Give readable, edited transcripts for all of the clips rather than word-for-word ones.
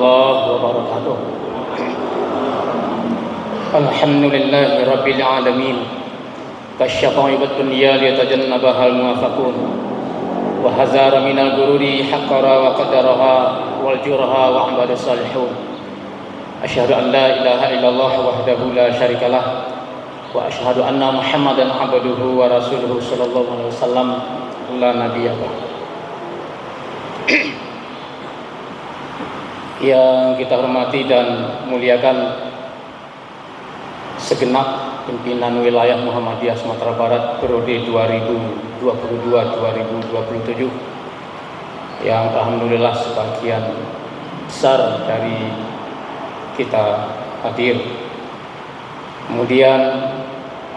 warahmatullahi wabarakatuh. Alhamdulillahi rabbil alamin. Kasyafa ibad dunya liyatajannabahal muwafaqun. Wa hazara minal gururi haqqara wa qadaraha wal jurha wa ibadus salihun. Asyhadu an la ilaha illallah wahdahu la syarikalah wa asyhadu anna Muhammadan abduhu wa rasuluhu sallallahu alaihi wasallam la nabiyya ba'd. Yang kita hormati dan muliakan segenap pimpinan wilayah Muhammadiyah Sumatera Barat periode 2022-2027 yang alhamdulillah sebagian besar dari kita hadir. Kemudian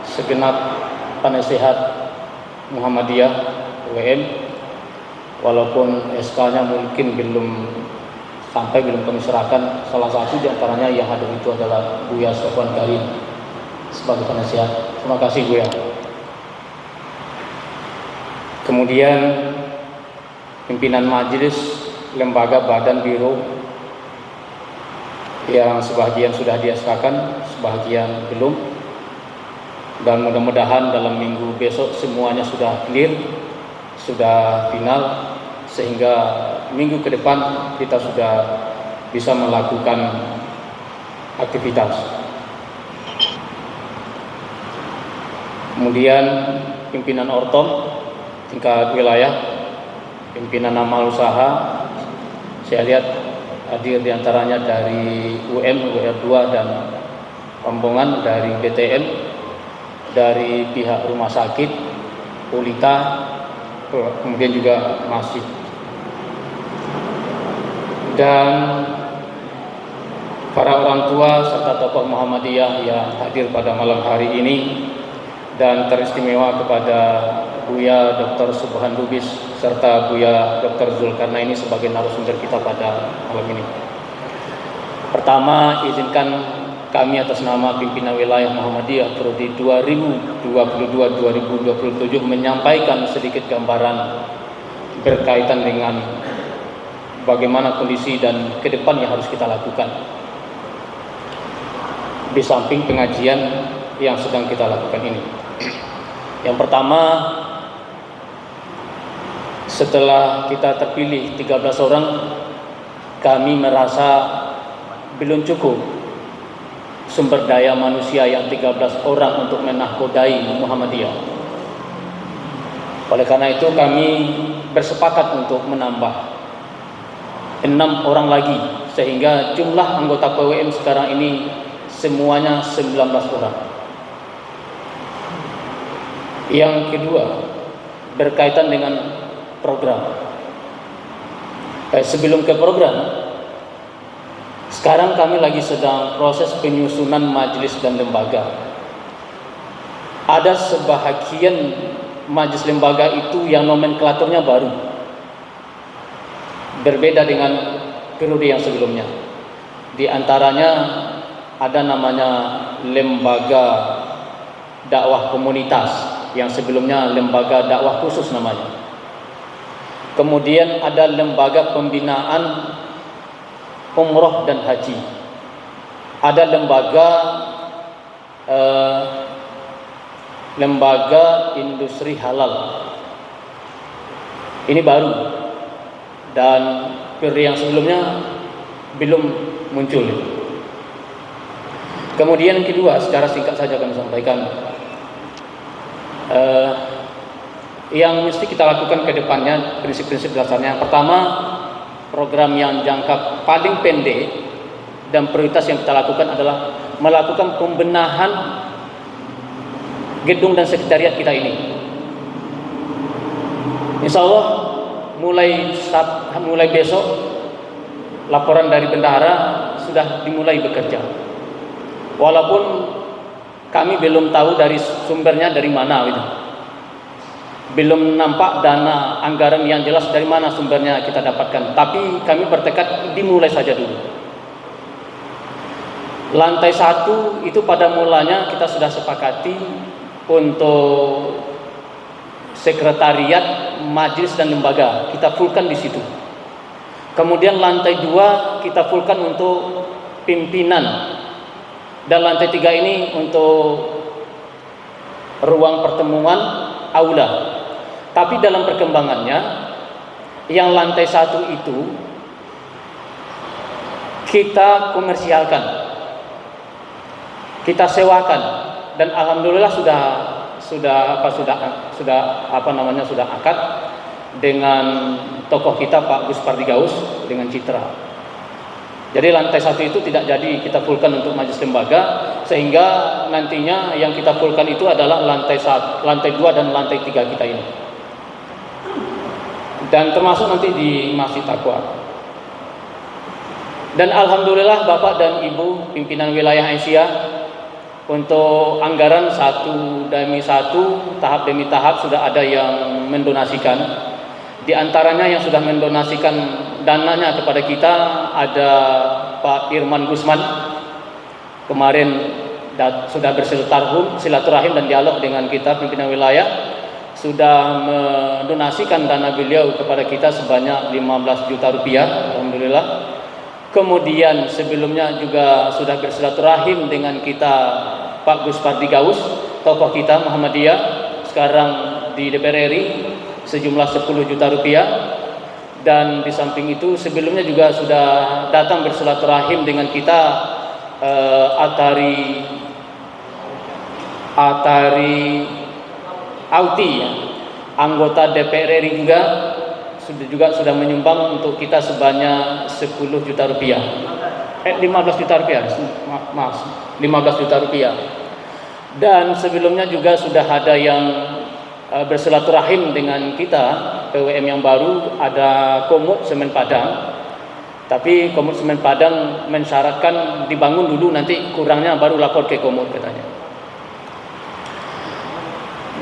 segenap penasehat Muhammadiyah WM, walaupun SK-nya mungkin belum kami serahkan. Salah satu di antaranya yang hadir itu adalah Buya Sofwan Karim sebagai penasihat. Terima kasih Buya. Kemudian pimpinan majelis, lembaga, badan, biro yang sebagian sudah di-SK-kan, sebagian belum. Dan mudah-mudahan dalam minggu besok semuanya sudah clear, sudah final, sehingga minggu ke depan kita sudah bisa melakukan aktivitas. Kemudian pimpinan Ortom tingkat wilayah, pimpinan amal usaha, saya lihat hadir diantaranya dari UM, WR2 dan rombongan dari BTN, dari pihak rumah sakit, Polita, kemudian juga masjid. Dan para orang tua serta tokoh Muhammadiyah yang hadir pada malam hari ini, dan teristimewa kepada Buya Dr. Subhan Lubis serta Buya Dr. Zulkarnaini sebagai narasumber kita pada malam ini. Pertama, izinkan kami atas nama pimpinan wilayah Muhammadiyah periode 2022-2027 menyampaikan sedikit gambaran berkaitan dengan bagaimana kondisi dan ke depan yang harus kita lakukan di samping pengajian yang sedang kita lakukan ini. Yang pertama, setelah kita terpilih 13 orang, kami merasa belum cukup sumber daya manusia yang 13 orang untuk menahkodai Muhammadiyah. Oleh karena itu kami bersepakat untuk menambah 6 orang lagi, sehingga jumlah anggota PWM sekarang ini semuanya 19 orang. Yang kedua, berkaitan dengan program. Sebelum ke program, sekarang kami lagi sedang proses penyusunan majelis dan lembaga. Ada sebahagian majelis lembaga itu yang nomenklaturnya baru, berbeda dengan periode yang sebelumnya. Di antaranya ada namanya lembaga dakwah komunitas, yang sebelumnya lembaga dakwah khusus namanya. Kemudian ada lembaga pembinaan umroh dan haji. Ada lembaga industri halal. Ini baru, dan periode yang sebelumnya belum muncul. Kemudian kedua, secara singkat saja kami sampaikan, yang mesti kita lakukan ke depannya, prinsip-prinsip dasarnya. Yang pertama, program yang jangka paling pendek dan prioritas yang kita lakukan adalah melakukan pembenahan gedung dan sekretariat kita ini. Insya Allah mulai besok laporan dari bendahara sudah dimulai bekerja. Walaupun kami belum tahu dari sumbernya dari mana gitu. Belum nampak dana anggaran yang jelas dari mana sumbernya kita dapatkan. Tapi kami bertekad dimulai saja dulu. Lantai 1 itu pada mulanya kita sudah sepakati untuk sekretariat, majelis dan lembaga. Kita fullkan di situ. Kemudian lantai 2 kita fullkan untuk pimpinan. Dan lantai 3 ini untuk ruang pertemuan, aula. Tapi dalam perkembangannya, yang lantai 1 itu kita komersialkan, kita sewakan, dan alhamdulillah sudah akad dengan tokoh kita Pak Gus Pardigaus dengan Citra. Jadi lantai 1 itu tidak jadi kita fullkan untuk majelis lembaga, sehingga nantinya yang kita fullkan itu adalah lantai 2 dan lantai 3 kita ini. Dan termasuk nanti di Masjid Taqwa. Dan alhamdulillah Bapak dan Ibu pimpinan wilayah Aisyah untuk anggaran satu demi satu, tahap demi tahap sudah ada yang mendonasikan. Di antaranya yang sudah mendonasikan dananya kepada kita ada Pak Irman Gusman. Kemarin sudah bersilaturahim dan dialog dengan kita pimpinan wilayah, sudah mendonasikan dana beliau kepada kita sebanyak 15 juta rupiah, alhamdulillah. Kemudian sebelumnya juga sudah bersilaturahim dengan kita Pak Gus Pardigaus, tokoh kita Muhammadiyah, sekarang di DPR RI, sejumlah 10 juta rupiah. Dan di samping itu sebelumnya juga sudah datang bersilaturahim dengan kita Atari Auti ya, anggota DPR RI juga sudah menyumbang untuk kita sebanyak 10 juta rupiah. 15 juta rupiah. Maaf, 15 juta rupiah. Dan sebelumnya juga sudah ada yang bersilaturahim dengan kita PWM yang baru, ada Komut Semen Padang. Tapi Komut Semen Padang mensyaratkan dibangun dulu, nanti kurangnya baru lapor ke Komut katanya.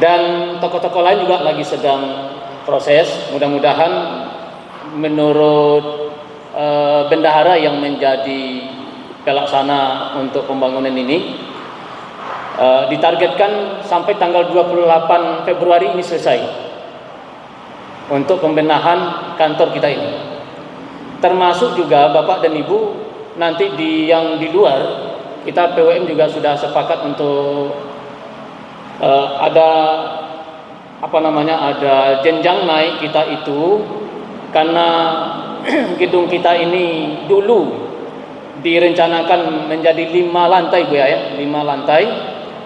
Dan tokoh-tokoh lain juga lagi sedang proses. Mudah-mudahan menurut bendahara yang menjadi pelaksana untuk pembangunan ini, ditargetkan sampai tanggal 28 Februari ini selesai untuk pembenahan kantor kita ini. Termasuk juga Bapak dan Ibu nanti yang di luar, kita PWM juga sudah sepakat untuk ada jenjang naik kita itu, karena gedung kita ini dulu direncanakan menjadi 5 lantai Bu ya, 5 lantai.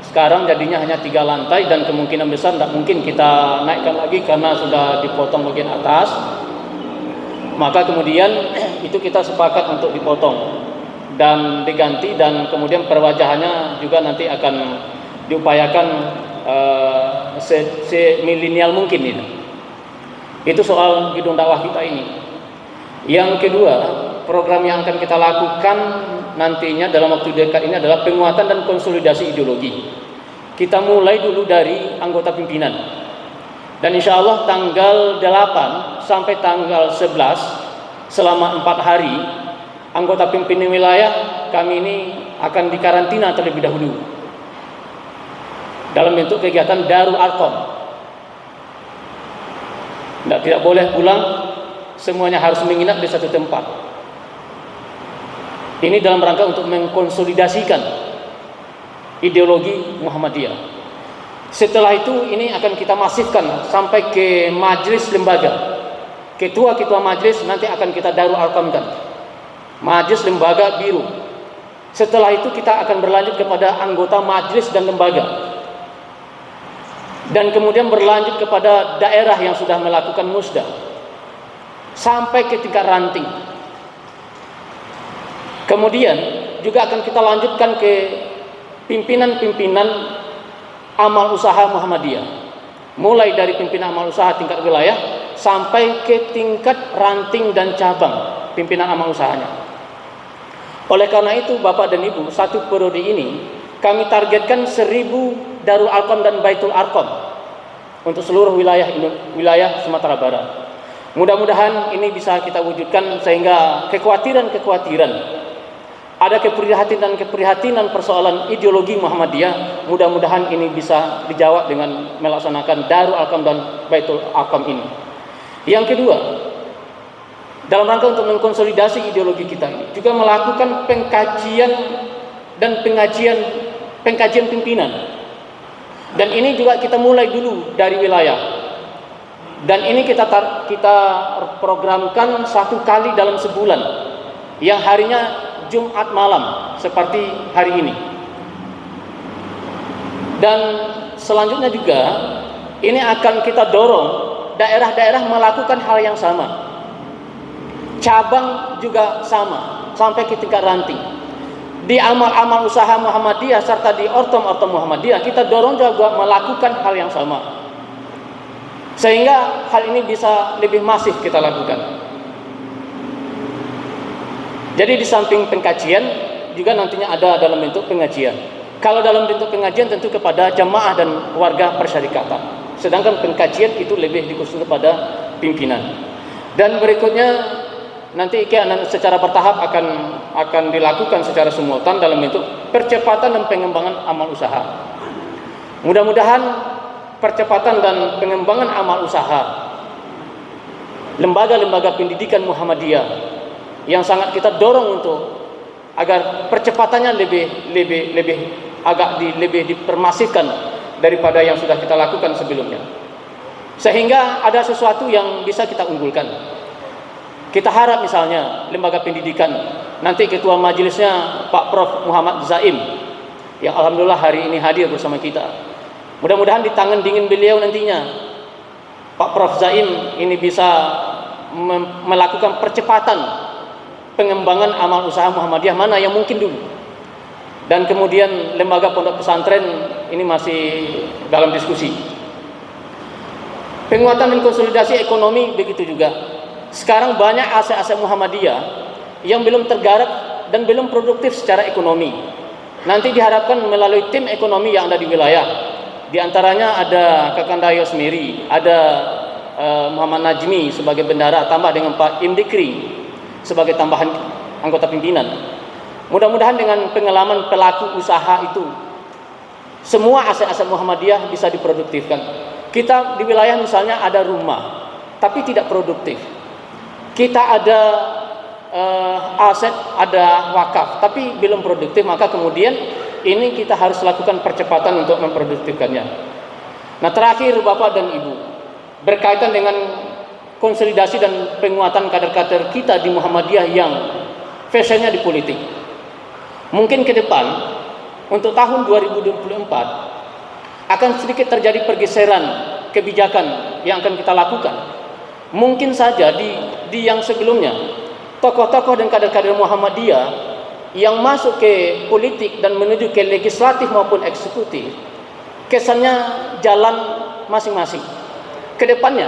Sekarang jadinya hanya 3 lantai, dan kemungkinan besar tidak mungkin kita naikkan lagi karena sudah dipotong bagian atas. Maka kemudian itu kita sepakat untuk dipotong dan diganti, dan kemudian perwajahannya juga nanti akan diupayakan semilenial mungkin ini. Itu soal gedung dakwah kita ini. Yang kedua, program yang akan kita lakukan nantinya dalam waktu dekat ini adalah penguatan dan konsolidasi ideologi. Kita mulai dulu dari anggota pimpinan. Dan insya Allah tanggal 8 sampai tanggal 11, selama 4 hari, anggota pimpinan wilayah kami ini akan dikarantina terlebih dahulu dalam bentuk kegiatan Darul Arqam. Tidak boleh pulang, semuanya harus menginap di satu tempat. Ini dalam rangka untuk mengkonsolidasikan ideologi Muhammadiyah. Setelah itu ini akan kita masifkan sampai ke majelis lembaga. Ketua-ketua majelis nanti akan kita Darul Arqamkan, majelis lembaga biru. Setelah itu kita akan berlanjut kepada anggota majelis dan lembaga, dan kemudian berlanjut kepada daerah yang sudah melakukan musda sampai ke tingkat ranting. Kemudian juga akan kita lanjutkan ke pimpinan-pimpinan amal usaha Muhammadiyah, mulai dari pimpinan amal usaha tingkat wilayah sampai ke tingkat ranting dan cabang pimpinan amal usahanya. Oleh karena itu Bapak dan Ibu, satu periode ini kami targetkan 1000 Darul Arqam dan Baitul Arqam untuk seluruh wilayah Sumatera Barat. Mudah-mudahan ini bisa kita wujudkan, sehingga kekhawatiran ada keprihatinan persoalan ideologi Muhammadiyah, mudah-mudahan ini bisa dijawab dengan melaksanakan Darul Arqam dan Baitul Arqam ini. Yang kedua, dalam rangka untuk mengkonsolidasi ideologi kita ini, juga melakukan pengkajian dan pengkajian pimpinan. Dan ini juga kita mulai dulu dari wilayah. Dan ini kita programkan 1 kali dalam sebulan, yang harinya Jumat malam seperti hari ini. Dan selanjutnya juga ini akan kita dorong daerah-daerah melakukan hal yang sama. Cabang juga sama, sampai ke tingkat ranting. Di amal-amal usaha Muhammadiyah serta di ortom-ortom Muhammadiyah, kita dorong juga melakukan hal yang sama, sehingga hal ini bisa lebih masif kita lakukan. Jadi di samping pengkajian juga nantinya ada dalam bentuk pengajian. Kalau dalam bentuk pengajian tentu kepada jamaah dan warga persyarikatan, sedangkan pengkajian itu lebih dikhususkan kepada pimpinan. Dan berikutnya nanti secara bertahap akan dilakukan secara simultan dalam bentuk percepatan dan pengembangan amal usaha. Mudah-mudahan percepatan dan pengembangan amal usaha lembaga-lembaga pendidikan Muhammadiyah yang sangat kita dorong untuk agar percepatannya lebih dipermasifkan daripada yang sudah kita lakukan sebelumnya, sehingga ada sesuatu yang bisa kita unggulkan. Kita harap misalnya lembaga pendidikan, nanti ketua majelisnya Pak Prof. Muhammad Zaim, yang alhamdulillah hari ini hadir bersama kita. Mudah-mudahan di tangan dingin beliau nantinya Pak Prof. Zaim ini bisa melakukan percepatan pengembangan amal usaha Muhammadiyah mana yang mungkin dulu. Dan kemudian lembaga pondok pesantren ini masih dalam diskusi. Penguatan dan konsolidasi ekonomi begitu juga. Sekarang banyak aset-aset Muhammadiyah yang belum tergarap dan belum produktif secara ekonomi. Nanti diharapkan melalui tim ekonomi yang ada di wilayah. Di antaranya ada Kakanda Yosmiri, ada Muhammad Najmi sebagai bendara, tambah dengan Pak Imdikri sebagai tambahan anggota pimpinan. Mudah-mudahan dengan pengalaman pelaku usaha itu, semua aset-aset Muhammadiyah bisa diproduktifkan. Kita di wilayah misalnya ada rumah, tapi tidak produktif. Kita ada aset, ada wakaf, tapi belum produktif, maka kemudian ini kita harus lakukan percepatan untuk memproduktifkannya. Nah, terakhir Bapak dan Ibu, berkaitan dengan konsolidasi dan penguatan kader-kader kita di Muhammadiyah yang fashionnya di politik. Mungkin ke depan untuk tahun 2024 akan sedikit terjadi pergeseran kebijakan yang akan kita lakukan. Mungkin saja di yang sebelumnya tokoh-tokoh dan kader-kader Muhammadiyah yang masuk ke politik dan menuju ke legislatif maupun eksekutif, kesannya jalan masing-masing. Kedepannya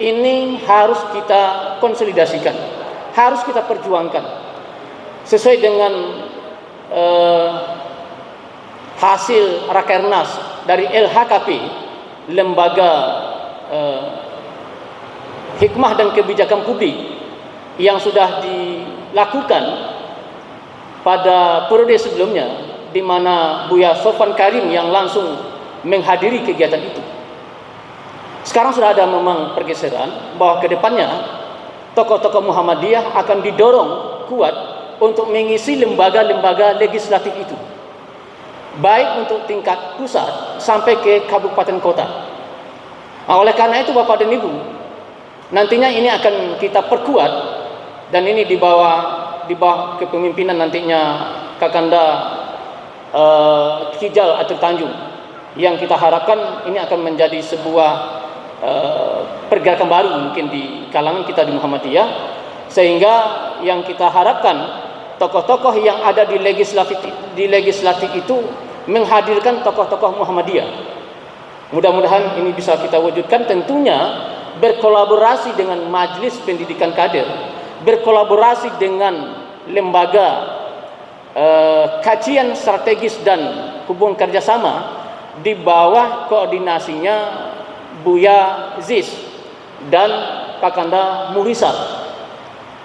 ini harus kita konsolidasikan, harus kita perjuangkan sesuai dengan hasil Rakernas dari LHKP, lembaga hikmah dan kebijakan publik yang sudah dilakukan pada periode sebelumnya, di mana Buya Sofwan Karim yang langsung menghadiri kegiatan itu. Sekarang sudah ada memang pergeseran bahwa kedepannya tokoh-tokoh Muhammadiyah akan didorong kuat untuk mengisi lembaga-lembaga legislatif itu, baik untuk tingkat pusat sampai ke kabupaten kota. Nah, oleh karena itu Bapak dan Ibu, nantinya ini akan kita perkuat, dan ini di bawah kepemimpinan nantinya Kakanda Kijal Atur Tanjung, yang kita harapkan ini akan menjadi sebuah pergerakan baru mungkin di kalangan kita di Muhammadiyah, sehingga yang kita harapkan tokoh-tokoh yang ada di legislatif itu menghadirkan tokoh-tokoh Muhammadiyah. Mudah-mudahan ini bisa kita wujudkan, tentunya berkolaborasi dengan Majelis Pendidikan Kader, berkolaborasi dengan lembaga kajian strategis dan hubungan kerjasama di bawah koordinasinya Buya Ziz dan Kakanda Murisal.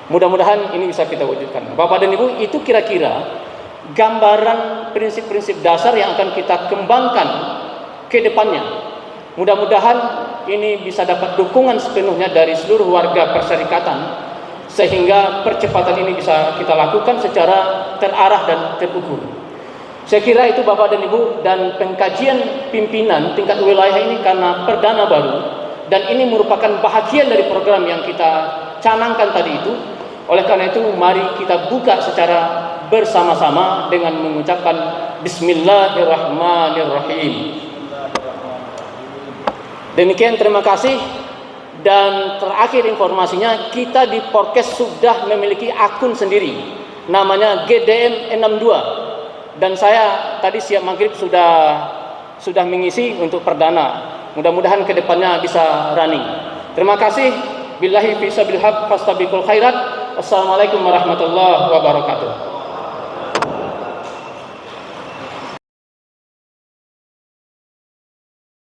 Mudah-mudahan ini bisa kita wujudkan. Bapak dan Ibu, itu kira-kira gambaran prinsip-prinsip dasar yang akan kita kembangkan ke depannya. Mudah-mudahan ini bisa dapat dukungan sepenuhnya dari seluruh warga persyarikatan, sehingga percepatan ini bisa kita lakukan secara terarah dan terukur. Saya kira itu Bapak dan Ibu, dan pengkajian pimpinan tingkat wilayah ini karena perdana baru dan ini merupakan bahagian dari program yang kita canangkan tadi itu. Oleh karena itu mari kita buka secara bersama-sama dengan mengucapkan Bismillahirrahmanirrahim. Demikian, terima kasih. Dan terakhir informasinya, kita di Porkes sudah memiliki akun sendiri, namanya GDM62. Dan saya tadi siap maghrib sudah mengisi untuk perdana. Mudah-mudahan kedepannya bisa running. Terima kasih. Billahi fi sabilillah fastabiqul khairat. Wassalamualaikum warahmatullahi wabarakatuh.